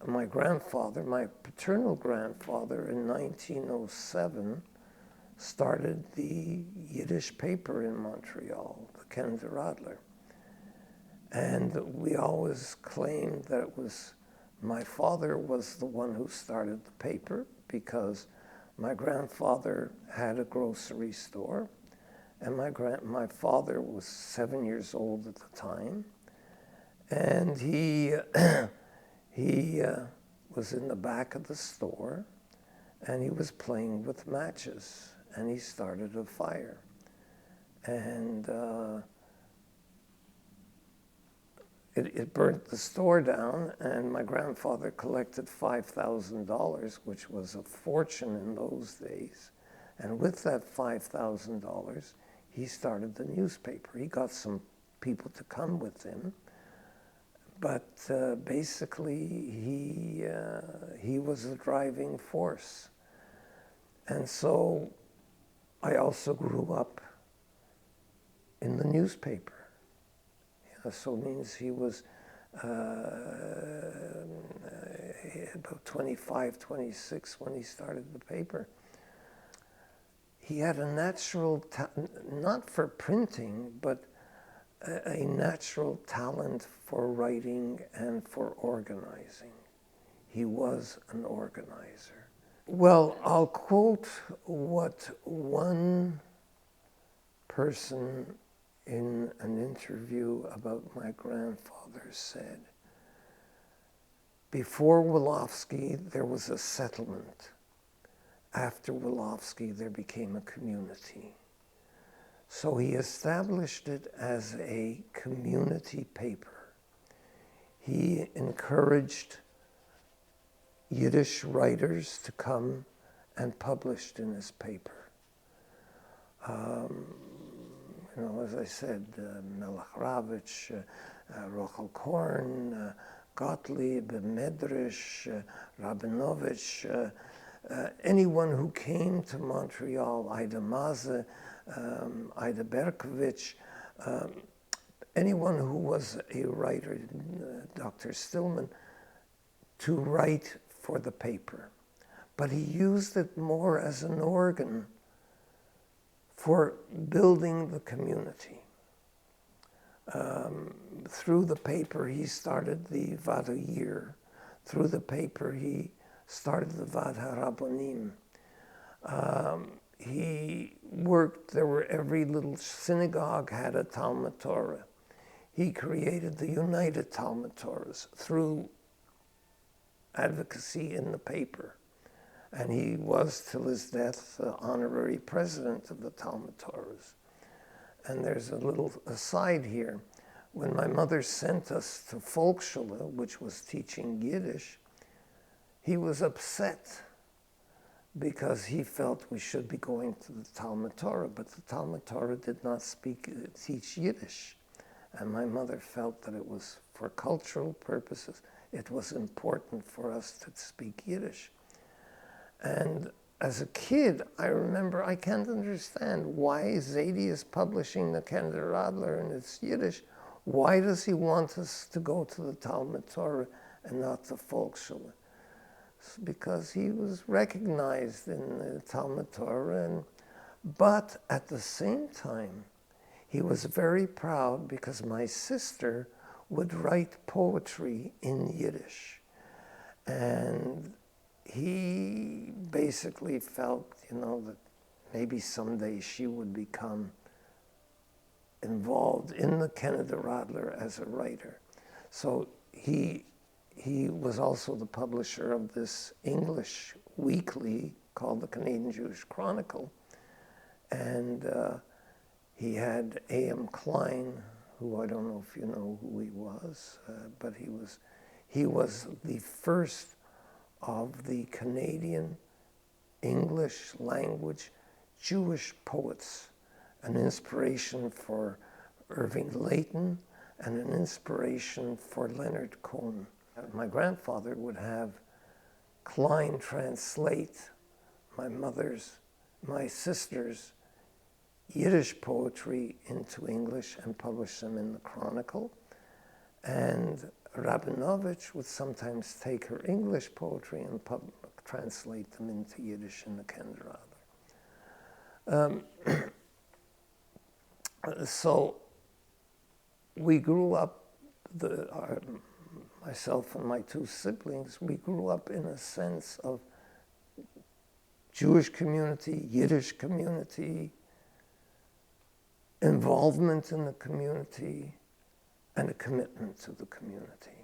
my grandfather, my paternal grandfather, in 1907 started the Yiddish paper in Montreal, the Keneder Adler. And we always claimed that it was my father was the one who started the paper, because my grandfather had a grocery store, and my father was 7 years old at the time, and he was in the back of the store, and he was playing with matches, and he started a fire, and it burnt the store down, and my grandfather collected $5,000, which was a fortune in those days. And with that $5,000, he started the newspaper. He got some people to come with him, but basically he was a driving force. And so I also grew up in the newspaper. So it means he was about 25, 26 when he started the paper. He had a natural, not for printing, but a natural talent for writing and for organizing. He was an organizer. Well, I'll quote what one person in an interview about my grandfather said. Before Wolofsky, there was a settlement. After Wolofsky, there became a community. So he established it as a community paper. He encouraged Yiddish writers to come and publish in his paper. As I said, Melech Ravitch, Rochel Korn, Gottlieb, Medrish, Rabinovich, anyone who came to Montreal, Ida Maze, Ida Berkovich, anyone who was a writer, Dr. Stillman, to write for the paper. But he used it more as an organ for building the community. Through the paper, he started the Vadayir. Through the paper, he started the Vad HaRabbonim. He worked, every little synagogue had a Talmud Torah. He created the United Talmud Torahs through advocacy in the paper. And he was, till his death, the honorary president of the Talmud Torahs. And there's a little aside here. When my mother sent us to Volksschule, which was teaching Yiddish, he was upset because he felt we should be going to the Talmud Torah, but the Talmud Torah did not teach Yiddish. And my mother felt that it was, for cultural purposes, it was important for us to speak Yiddish. And as a kid, I remember, I can't understand why Zadie is publishing the Keneder Adler and it's Yiddish. Why does he want us to go to the Talmud Torah and not the Volksschule? It's because he was recognized in the Talmud Torah, but at the same time, he was very proud because my sister would write poetry in Yiddish. And he basically felt, that maybe someday she would become involved in the Keneder Adler as a writer. So he was also the publisher of this English weekly called the Canadian Jewish Chronicle. And he had A.M. Klein, who I don't know if you know who he was, but he was the first of the Canadian English language Jewish poets, an inspiration for Irving Layton and an inspiration for Leonard Cohen. My grandfather would have Klein translate my sister's Yiddish poetry into English and publish them in the Chronicle. And Rabinovich would sometimes take her English poetry and translate them into Yiddish in the Keneder Adler. So we grew up, myself and my two siblings, we grew up in a sense of Jewish community, Yiddish community, involvement in the community, and a commitment to the community.